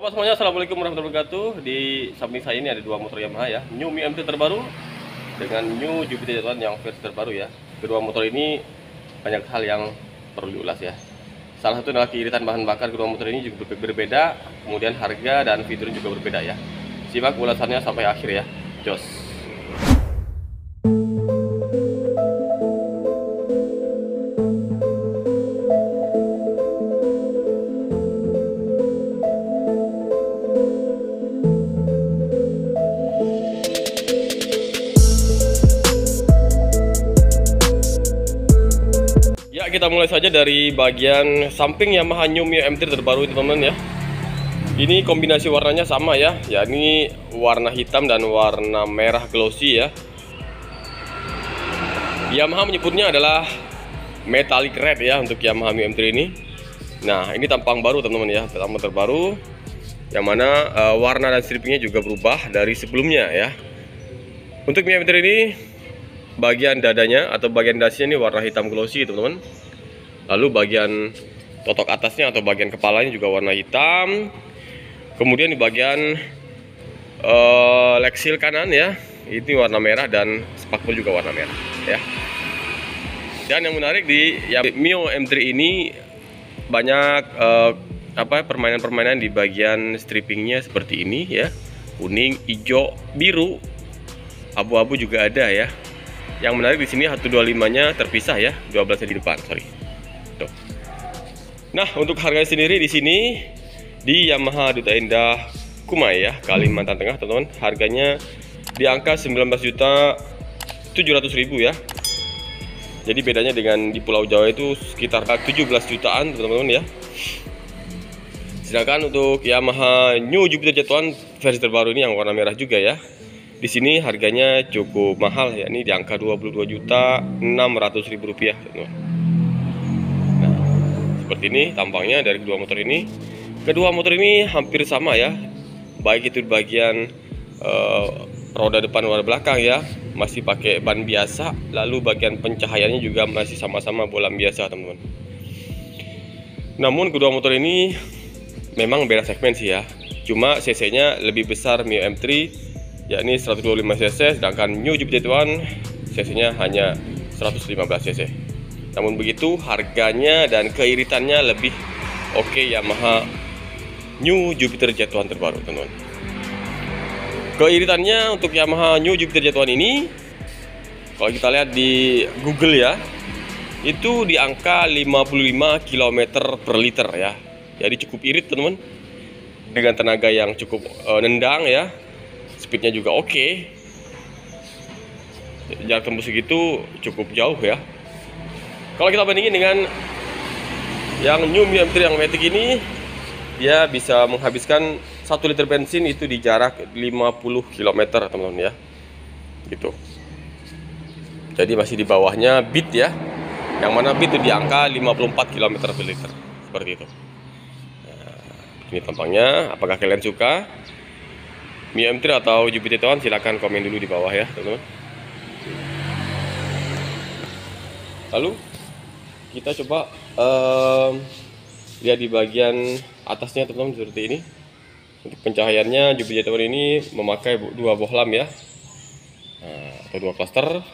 Halo semuanya, assalamualaikum warahmatullahi wabarakatuh. Di samping saya ini ada dua motor Yamaha ya, New Mio MT terbaru dengan New Jupiter Jet One yang versi terbaru ya. Kedua motor ini banyak hal yang perlu diulas ya. Salah satu adalah keiritan bahan bakar kedua motor ini juga berbeda, kemudian harga dan fitur juga berbeda ya. Simak ulasannya sampai akhir ya. Jos. Ya, kita mulai saja dari bagian samping Yamaha New Mio MT terbaru teman-teman ya. Ini kombinasi warnanya sama ya, yakni warna hitam dan warna merah glossy ya. Yamaha menyebutnya adalah metallic red ya untuk Yamaha Mio MT ini. Nah, ini tampang baru teman-teman ya, tampang terbaru yang mana warna dan stripingnya juga berubah dari sebelumnya ya. Untuk Mio MT ini bagian dadanya atau bagian dasinya ini warna hitam glossy teman-teman. Lalu bagian totok atasnya atau bagian kepalanya juga warna hitam. Kemudian di bagian leg seal kanan ya, ini warna merah dan spakbor juga warna merah ya. Dan yang menarik di Mio M3 ini banyak permainan-permainan di bagian strippingnya seperti ini ya, kuning, hijau, biru, abu-abu juga ada ya. Yang menarik di sini 125-nya terpisah ya, 12-nya di depan, sorry. Tuh. Nah, untuk harganya sendiri di sini di Yamaha Duta Indah Kumai ya, Kalimantan Tengah, teman-teman. Harganya di angka 19.700.000 ya. Jadi bedanya dengan di Pulau Jawa itu sekitar 17 jutaan, teman-teman ya. Sedangkan untuk Yamaha New Jupiter Jet One versi terbaru ini yang warna merah juga ya. Di sini harganya cukup mahal ya, ini di angka 22.600.000 rupiah. Nah, seperti ini tampangnya dari kedua motor ini. Kedua motor ini hampir sama ya, baik itu bagian roda depan roda belakang ya, masih pakai ban biasa. Lalu bagian pencahayaannya juga masih sama-sama bolam biasa teman-teman. Namun kedua motor ini memang beda segmen sih ya, cuma cc-nya lebih besar Mio M3 yakni 125 cc, sedangkan New Jupiter Jet One cc-nya hanya 115 cc. Namun begitu harganya dan keiritannya lebih oke Yamaha New Jupiter Jet One terbaru teman-teman. Keiritannya untuk Yamaha New Jupiter Jet One ini kalau kita lihat di Google ya, itu di angka 55 km per liter ya. Jadi cukup irit teman-teman, dengan tenaga yang cukup nendang ya. Speednya juga oke. Jarak tembus segitu cukup jauh ya. Kalau kita bandingin dengan yang New Mio M3 yang matic ini, dia bisa menghabiskan 1 liter bensin itu di jarak 50 km teman-teman ya. Gitu. Jadi masih di bawahnya Beat ya. Yang mana Beat itu di angka 54 km per liter. Seperti itu. Nah, ini tampangnya. Apakah kalian suka Mio M3 atau Jupiter Jet One? Silahkan komen dulu di bawah ya teman-teman. Lalu kita coba lihat di bagian atasnya teman-teman seperti ini. Untuk pencahayaannya Jupiter Jet One ini memakai dua bohlam ya, atau dua cluster.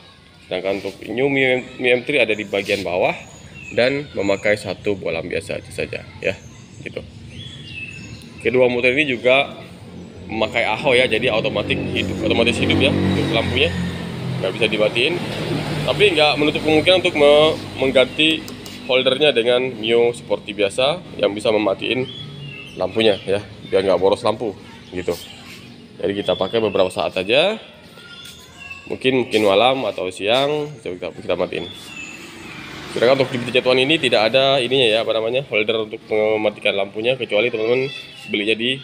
Sedangkan untuk New Mio M3 ada di bagian bawah dan memakai satu bohlam biasa saja ya, gitu. Kedua motor ini juga memakai AHO ya, jadi otomatis hidup ya untuk lampunya, nggak bisa dimatiin. Tapi nggak menutup kemungkinan untuk mengganti holdernya dengan Mio Sporty biasa yang bisa mematiin lampunya ya, biar nggak boros lampu gitu. Jadi kita pakai beberapa saat saja, mungkin malam atau siang kita matiin. Sedangkan untuk Jupiter Jet One ini tidak ada ininya ya, holder untuk mematikan lampunya, kecuali teman-teman belinya di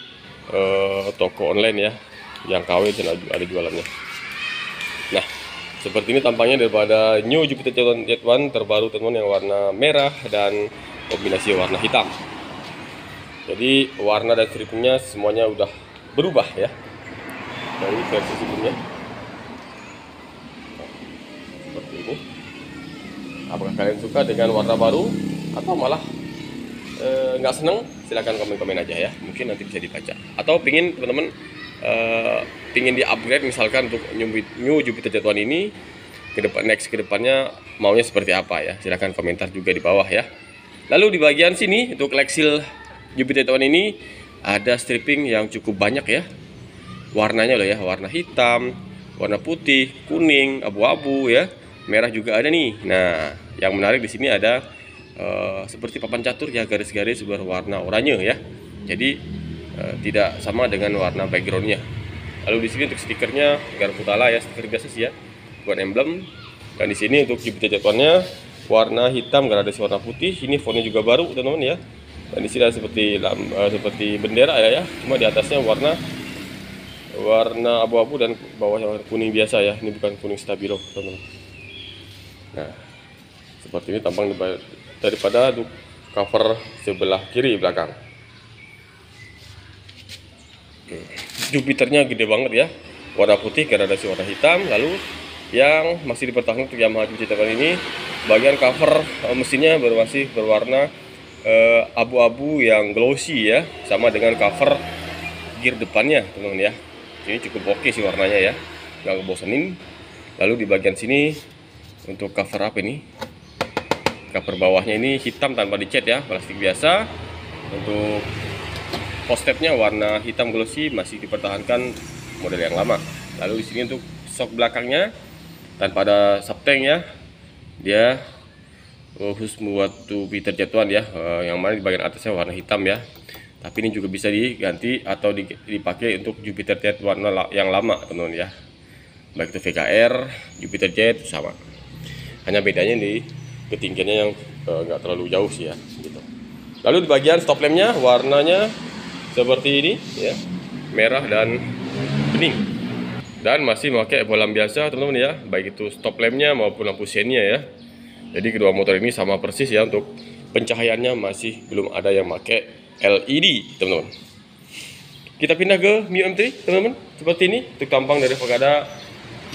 toko online ya, yang KW dan ada jualannya. Nah, seperti ini tampangnya daripada New Jupiter Jet One terbaru teman-teman, yang warna merah dan kombinasi warna hitam. Jadi warna dan stripingnya semuanya udah berubah ya dari versi sebelumnya. Nah, seperti ini. Apakah kalian suka dengan warna baru atau malah nggak seneng, silahkan komen-komen aja ya, mungkin nanti bisa dibaca. Atau pingin teman-teman pingin di upgrade misalkan untuk new Jupiter Jet1 ini ke depannya maunya seperti apa ya, silahkan komentar juga di bawah ya. Lalu di bagian sini untuk Lexil Jupiter Jet1 ini ada stripping yang cukup banyak ya, warnanya loh ya, warna hitam, warna putih, kuning, abu-abu ya, merah juga ada nih. Nah, yang menarik di sini ada seperti papan catur ya, garis-garis berwarna oranye ya. Jadi tidak sama dengan warna backgroundnya. Lalu di sini untuk stikernya Garputala ya, stiker biasa sih ya, bukan emblem. Dan di sini untuk Jupiter Jet1-nya warna hitam gradasi warna putih. Ini fontnya juga baru teman-teman ya. Dan di sini ada seperti bendera ya, cuma di atasnya warna abu-abu dan bawahnya warna kuning biasa ya. Ini bukan kuning stabilo teman-teman. Nah, seperti ini tampang daripada cover sebelah kiri belakang. Jupiternya gede banget ya, warna putih gradasi warna hitam. Lalu yang masih dipertahankan untuk Yamaha Jupiter ini, bagian cover mesinnya masih berwarna abu-abu yang glossy ya, sama dengan cover gear depannya teman-teman ya. Ini cukup oke sih warnanya ya, nggak ngebosenin. Lalu di bagian sini untuk cover apa ini? Cover bawahnya ini hitam tanpa dicat ya, plastik biasa. Untuk post-stepnya warna hitam glossy, masih dipertahankan model yang lama. Lalu di sini untuk shock belakangnya tanpa ada subtank ya, dia khusus buat Jupiter Jet1 ya, yang mana di bagian atasnya warna hitam ya. Tapi ini juga bisa diganti atau dipakai untuk Jupiter Jet warna yang lama teman-teman ya, baik itu VKR, Jupiter Jet sama. Hanya bedanya di ketinggiannya yang nggak terlalu jauh sih ya gitu. Lalu di bagian stop lampnya warnanya seperti ini ya, merah dan bening, dan masih memakai bolam biasa teman-teman ya, baik itu stop lampnya maupun lampu sennya ya. Jadi kedua motor ini sama persis ya, untuk pencahayaannya masih belum ada yang pakai LED teman-teman. Kita pindah ke Mio M3 teman-teman, seperti ini untuk tampang dari Daripada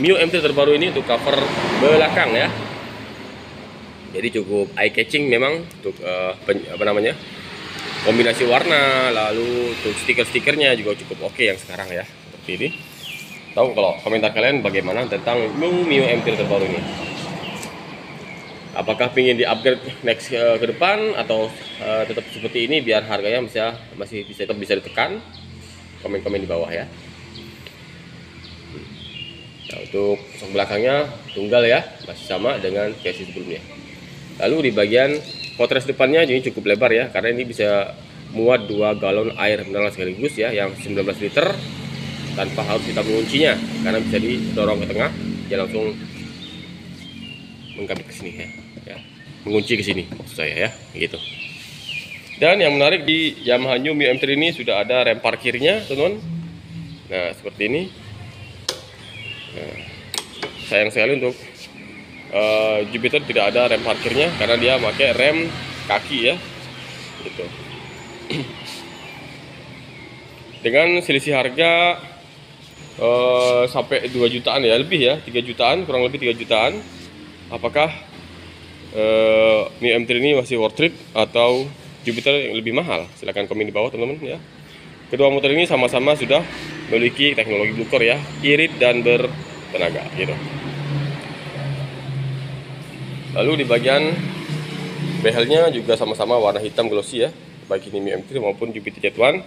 Mio M3 terbaru ini untuk cover belakang ya. Jadi cukup eye catching memang untuk kombinasi warna, lalu untuk stiker-stikernya juga cukup oke yang sekarang ya, seperti ini. Tahu kalau komentar kalian bagaimana tentang Mio M3 terbaru ini? Apakah ingin di-upgrade next ke depan atau tetap seperti ini biar harganya masih bisa ditekan? Komen-komen di bawah ya. Nah, untuk sok belakangnya tunggal ya, masih sama dengan versi sebelumnya. Lalu di bagian footrest depannya ini cukup lebar ya, karena ini bisa muat 2 galon air mineral sekaligus ya, yang 19 liter tanpa harus kita menguncinya, karena bisa didorong ke tengah, dia langsung mengkabit ke sini ya, mengunci ke sini maksud saya ya, gitu. Dan yang menarik di Yamaha New Mio M3 ini sudah ada rem parkirnya teman-teman. Nah seperti ini. Nah, sayang sekali untuk Jupiter tidak ada rem parkirnya, karena dia pakai rem kaki ya gitu. Dengan selisih harga sampai 2 jutaan ya, lebih ya, 3 jutaan, kurang lebih 3 jutaan. Apakah Mio M3 ini masih worth it atau Jupiter yang lebih mahal? Silahkan komen di bawah teman-teman ya. Kedua motor ini sama-sama sudah memiliki teknologi Blue Core ya, irit dan bertenaga gitu. Lalu di bagian behelnya juga sama-sama warna hitam glossy ya, baik ini Mio M3 maupun Jupiter Jet1,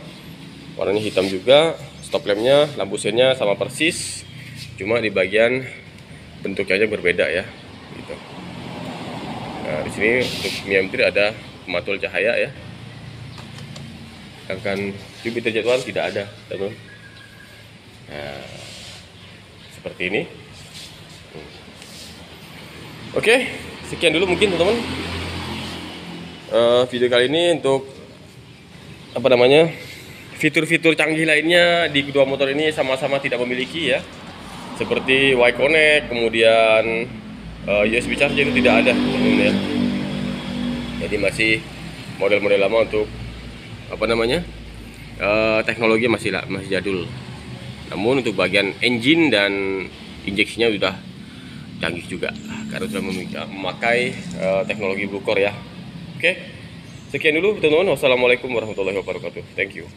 warnanya hitam juga. Stop lampnya, lampu sennya sama persis, cuma di bagian bentuknya aja berbeda ya gitu. Nah di sini untuk Mio M3 ada pematul cahaya ya, sedangkan Jupiter Jet1 tidak ada teman. Nah seperti ini. Oke, sekian dulu mungkin teman-teman video kali ini untuk fitur-fitur canggih lainnya di kedua motor ini sama-sama tidak memiliki ya, seperti Y-Connect, kemudian USB charger itu tidak ada teman-teman ya. Jadi masih model-model lama untuk teknologi masih jadul. Namun untuk bagian engine dan injeksinya sudah canggih juga, karena sudah memakai teknologi Blue Core ya. Oke, Sekian dulu teman-teman. Wassalamualaikum warahmatullahi wabarakatuh. Thank you.